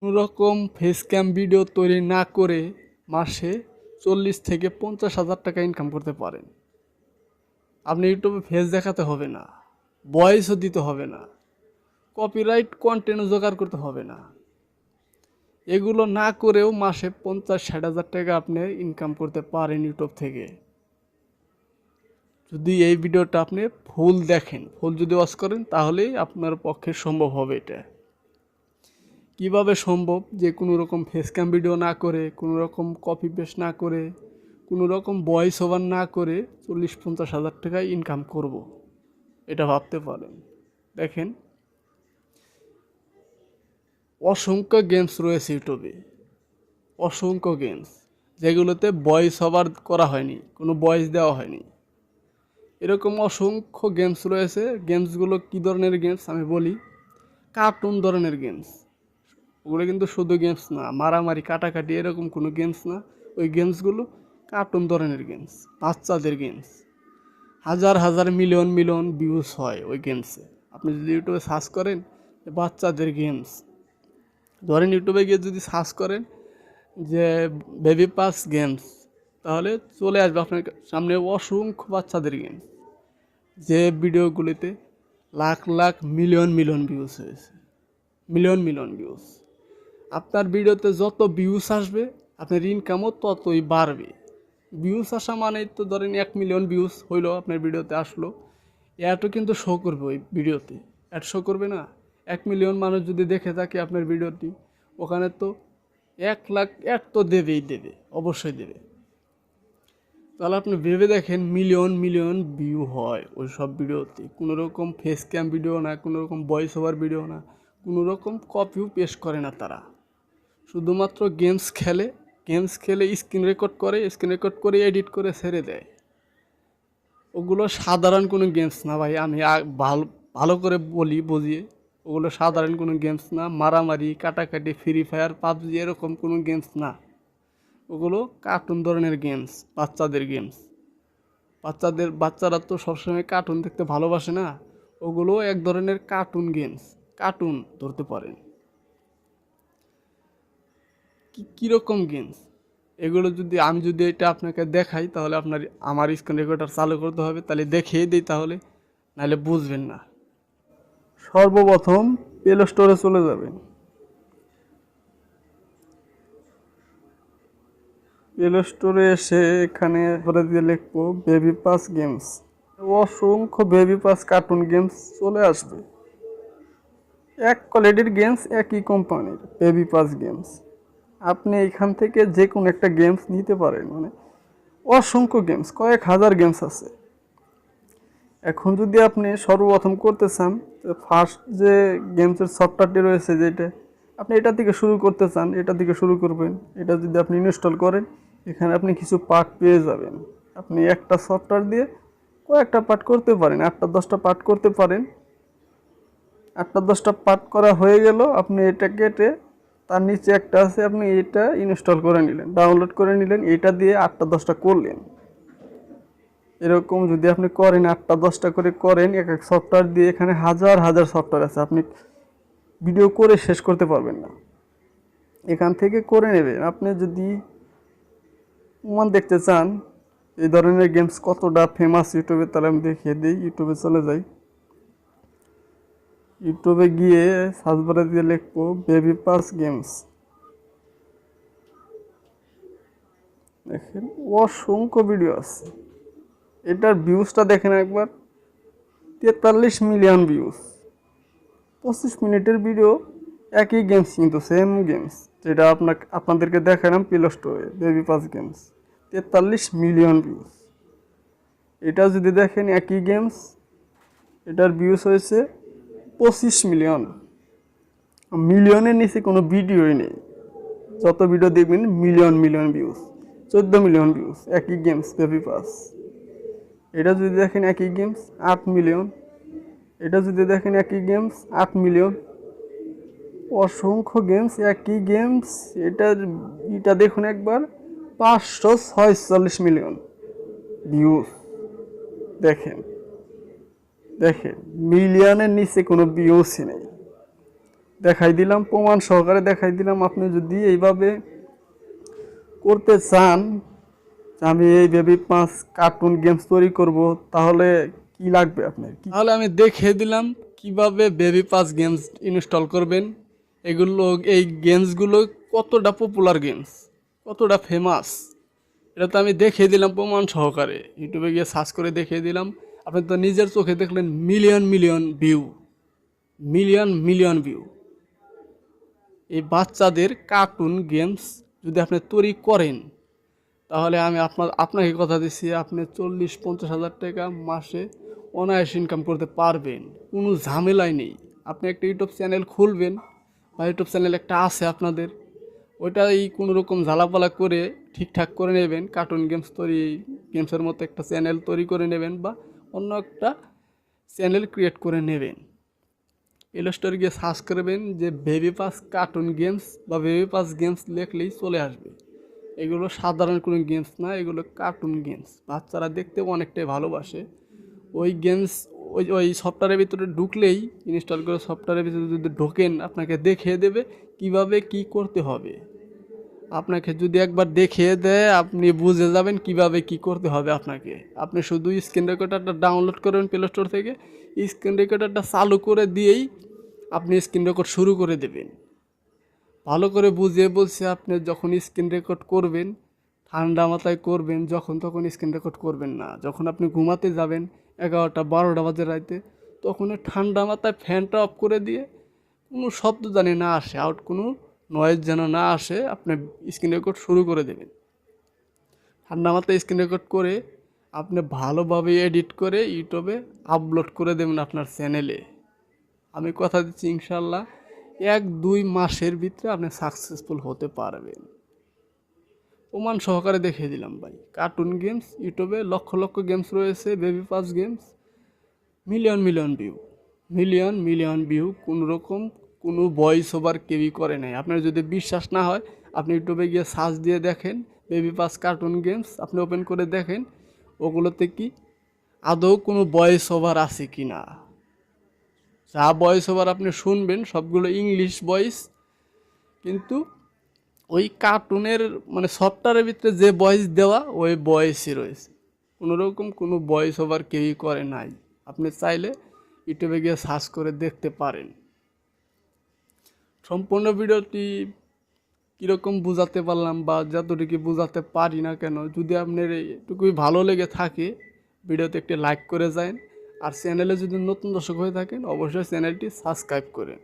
কোনোরকম face cam video তৈরি না করে মাসে 40 থেকে 50,000 টাকা ইনকাম করতে পারেন। আপনি ইউটিউবে ফেস দেখাতে হবে না, ভয়েসও দিতে হবে না, কপিরাইট কন্টেন্টও জোগাড় করতে হবে না। এগুলো না করেও মাসে 50-60,000 টাকা আপনি ইনকাম করতে পারেন ইউটিউব থেকে। যদি এই ভিডিওটা আপনি ফুল দেখেন, ফুল যদি ওয়াচ করেন, তাহলেই আপনার পক্ষে সম্ভব হবে এটা। কিভাবে সম্ভব যে কোনো রকম ফেস ক্যাম ভিডিও না করে, কোনো রকম কপি পেস্ট না করে, কোনো রকম ভয়েস ওভার না করে 40-50,000 টাকা ইনকাম করব, এটা ভাবতে পারেন। দেখেন, অসংখ্য গেমস রয়েছে ইউটিউবে, অসংখ্য গেমস যেগুলোতে ভয়েস ওভার করা হয়নি, কোনো ভয়েস দেওয়া হয়নি। এরকম অসংখ্য গেমস রয়েছে। গেমসগুলো কী ধরনের গেমস আমি বলি, কার্টুন ধরনের গেমস। ওগুলো কিন্তু শুধু গেমস না, মারামারি কাটাকাটি এরকম কোনো গেমস না। ওই গেমসগুলো কার্টুন ধরনের গেমস, বাচ্চাদের গেমস। হাজার হাজার মিলিয়ন মিলিয়ন ভিউজ হয় ওই গেমসে। আপনি যদি ইউটিউবে সার্চ করেন বাচ্চাদের গেমস, ধরেন ইউটিউবে গিয়ে যদি সার্চ করেন যে বেবি পাস গেমস, তাহলে চলে আসবে আপনার সামনে অসংখ্য বাচ্চাদের গেমস, যে ভিডিওগুলিতে lakh lakh million million views হয়েছে, মিলিয়ন মিলিয়ন ভিউজ। আপনার ভিডিওতে যত ভিউজ আসবে আপনার ইনকামও ততই বাড়বে। ভিউজ আসা মানেই তো ধরেন 1 মিলিয়ন ভিউজ হইলো আপনার ভিডিওতে আসলো, অ্যাডও কিন্তু শো করবে ওই ভিডিওতে। অ্যাড শো করবে না? 1 মিলিয়ন মানুষ যদি দেখে থাকে আপনার ভিডিওটি, ওখানে তো 1 লাখ অ্যাড তো দেবেই, দেবে, অবশ্যই দেবে। তাহলে আপনি ভেবে দেখেন, মিলিয়ন মিলিয়ন ভিউ হয় ওই সব ভিডিওতে। কোনো রকম ফেস ক্যাম ভিডিও না, কোনো রকম ভয়েস ওভার ভিডিও না, কোনো রকম কপিও পেস্ট করে না তারা। শুধুমাত্র গেমস খেলে, গেমস খেলে স্ক্রিন রেকর্ড করে, স্ক্রিন রেকর্ড করে এডিট করে ছেড়ে দেয়। ওগুলো সাধারণ কোনো গেমস না ভাই, আমি ভালো ভালো করে বলি বুঝিয়ে। ওগুলো সাধারণ কোনো গেমস না, মারামারি কাটাকাটি ফ্রি ফায়ার পাবজি এরকম কোনো গেমস না। ওগুলো কার্টুন ধরনের গেমস, বাচ্চাদের গেমস। বাচ্চারা তো সবসময় কার্টুন দেখতে ভালোবাসে না, ওগুলো এক ধরনের কার্টুন গেমস, কার্টুন ধরতে পারেন। কীরকম গেমস এগুলো, আমি যদি এটা আপনাকে দেখাই তাহলে আমার স্ক্রিন রেকর্ডার চালু করতে হবে, তাহলে দেখিয়ে দিই, তাহলে নাহলে বুঝবেন না। সর্বপ্রথম প্লে স্টোরে চলে যাবেন। প্লে স্টোরে এসে এখানে ধরে দিয়ে লিখবো বেবি পাস গেমস। অসংখ্য বেবি পাস কার্টুন গেমস চলে আসবে। এক কোয়ালিটির গেমস, একই কোম্পানির বেবি পাস গেমস। আপনি এখান থেকে যে কোনো একটা গেমস নিতে পারেন, মানে অসংখ্য গেমস, কয়েক হাজার গেমস আছে। এখন যদি আপনি সর্বপ্রথম করতে চান, ফার্স্ট যে গেমসের সফটওয়্যারটি রয়েছে, যেটা আপনি এটা থেকে শুরু করতে চান, এটা থেকে শুরু করবেন। এটা যদি আপনি ইনস্টল করেন, এখানে আপনি কিছু পার্ট পেয়ে যাবেন। আপনি একটা সফটওয়্যার দিয়ে কয়েকটা পার্ট করতে পারেন, 8টা-10টা পার্ট করতে পারেন। 8টা-10টা পার্ট করা হয়ে গেল, আপনি এটা কেটে তার নিচে একটা আছে, আপনি এটা ইনস্টল করে নিলেন, ডাউনলোড করে নিলেন, এটা দিয়ে 8টা-10টা করলেন। এরকম যদি আপনি করেন, 8টা-10টা করে করেন এক এক সফটওয়্যার দিয়ে, এখানে হাজার হাজার সফটওয়্যার আছে, আপনি ভিডিও করে শেষ করতে পারবেন না। এখান থেকে করে নেবেন। আপনি যদি দেখতে চান এই ধরনের গেমস কতটা ফেমাস ইউটিউবে, তাহলে আমি দেখিয়ে দিই। ইউটিউবে চলে যাই, ইউটিউবে গিয়ে সার্চ বারে দিয়ে লিখবো বেবি পাস গেমস। দেখেন অসংখ্য ভিডিও আছে। এটার ভিউজটা দেখেন একবার, 43 মিলিয়ন ভিউজ। 25 মিনিটের ভিডিও, একই গেমস কিন্তু সেম গেমস, যেটা আপনাদেরকে দেখালাম প্লে স্টোরে baby pass games, 43 million views. এটা যদি দেখেন একই গেমস, এটার ভিউজ হয়েছে 25 মিলিয়ন। মিলিয়নের নিচে কোনো ভিডিওই নেই, যত ভিডিও দেখবেন million million views, 14 million views, একই গেমস বেবি পাস। এটা যদি দেখেন একই গেমস 8 মিলিয়ন, এটা যদি দেখেন একই গেমস 8 মিলিয়ন। অসংখ্য গেমস, একই গেমস। এটা দেখুন একবার, 546 মিলিয়ন ভিউজ। দেখেন মিলিয়নের নিচে কোনো ভিউজই নেই। দেখাই দিলাম, প্রমাণ সহকারে দেখাই দিলাম। আপনি যদি এইভাবে করতে চান যে আমি এই বেবি 5 কার্টুন গেমস তৈরি করব, তাহলে কি লাগবে আপনার? তাহলে আমি দেখিয়ে দিলাম কিভাবে বেবি 5 গেমস ইনস্টল করবেন। এগুলো, এই গেমসগুলো কতটা পপুলার গেমস, কতটা ফেমাস, এটা তো আমি দেখিয়ে দিলাম প্রমাণ সহকারে। ইউটিউবে গিয়ে সার্চ করে দেখিয়ে দিলাম। আপনি তো নিজের চোখে দেখলেন million million view, million million view. এই বাচ্চাদের কার্টুন গেমস যদি আপনি তৈরি করেন, তাহলে আমি আপনাকে কথা দিচ্ছি, আপনি 40-50 হাজার টাকা মাসে অনায়াসে ইনকাম করতে পারবেন, কোনো ঝামেলাই নেই। আপনি একটা ইউটিউব চ্যানেল খুলবেন, বা ইউটিউব চ্যানেল একটা আছে আপনাদের, ওইটাই কোনো রকম ঝালাপালা করে ঠিকঠাক করে নেবেন, কার্টুন গেমস তৈরি, গেমসের মতো একটা চ্যানেল তৈরি করে নেবেন, বা অন্য একটা চ্যানেল ক্রিয়েট করে নেবেন। প্লে স্টোরে গিয়ে সার্চ করবেন যে বেবি পাস কার্টুন গেমস, বা বেবি পাস গেমস লিখলেই চলে আসবে। এগুলো সাধারণ কোনো গেমস না, এগুলো কার্টুন গেমস, বাচ্চারা দেখতেও অনেকটাই ভালোবাসে। ওই গেমস, ওই সফটওয়্যারের ভিতরে ঢুকলেই, ইনস্টল করে সফটওয়্যারের ভিতরে যদি ঢোকেন, আপনাকে দেখিয়ে দেবে কিভাবে কি করতে হবে। আপনাকে যদি একবার দেখিয়ে দেয়, আপনি বুঝে যাবেন কিভাবে কি করতে হবে আপনাকে। আপনি শুধু স্ক্রিন রেকর্ডারটা ডাউনলোড করবেন প্লে স্টোর থেকে, স্ক্রিন রেকর্ডারটা চালু করে দিয়েই আপনি স্ক্রিন রেকর্ড শুরু করে দেবেন। ভালো করে বুঝিয়ে বলছি, আপনি যখন স্ক্রিন রেকর্ড করবেন, ঠান্ডা মাথায় করবেন, যখন তখন স্ক্রিন রেকর্ড করবেন না। যখন আপনি ঘুমাতে যাবেন 11টা-12টা বাজে রাতে, তখন ঠান্ডা মাথায় ফ্যানটা অফ করে দিয়ে, কোনো শব্দ জানি না আসে, কোনো নয়েজ যেন না আসে, আপনি স্ক্রিন রেকর্ড শুরু করে দেবেন। ঠান্ডা মাথায় স্ক্রিন রেকর্ড করে আপনি ভালোভাবে এডিট করে ইউটিউবে আপলোড করে দেবেন আপনার চ্যানেলে। আমি কথা দিচ্ছি, ইনশাল্লাহ 1-2 মাসের ভিতরে আপনি সাকসেসফুল হতে পারবেন। প্রমাণ সহকারে দেখিয়ে দিলাম ভাই। কার্টুন গেমস, ইউটিউবে লক্ষ লক্ষ গেমস রয়েছে, baby pass games, million million view, million million view. কোনো ভয়েস ওভার কেউই করে নাই। আপনার যদি বিশ্বাস না হয়, আপনি ইউটিউবে গিয়ে সার্চ দিয়ে দেখেন বেবি পাস কার্টুন গেমস, আপনি ওপেন করে দেখেন ওগুলোতে কি আদৌ কোনো ভয়েস ওভার আছে কি না। যা ভয়েস ওভার আপনি শুনবেন সবগুলো ইংলিশ ভয়েস, কিন্তু ওই কার্টুনের মানে সফটওয়্যারের ভিতরে যে ভয়েস দেওয়া, ওই ভয়েসই রয়েছে। কোনো ভয়েস ওভার কেউই করে নাই। আপনি চাইলে ইউটিউবে গিয়ে সার্চ করে দেখতে পারেন। সম্পূর্ণ ভিডিওটি কীরকম বোঝাতে পারলাম, বা যতটুকু বোঝাতে পারি না কেন, যদি আপনার এইটুকুই ভালো লেগে থাকে, ভিডিওতে একটি লাইক করে যান। আর চ্যানেলে যদি নতুন দর্শক হয়ে থাকেন, অবশ্যই চ্যানেলটি সাবস্ক্রাইব করেন।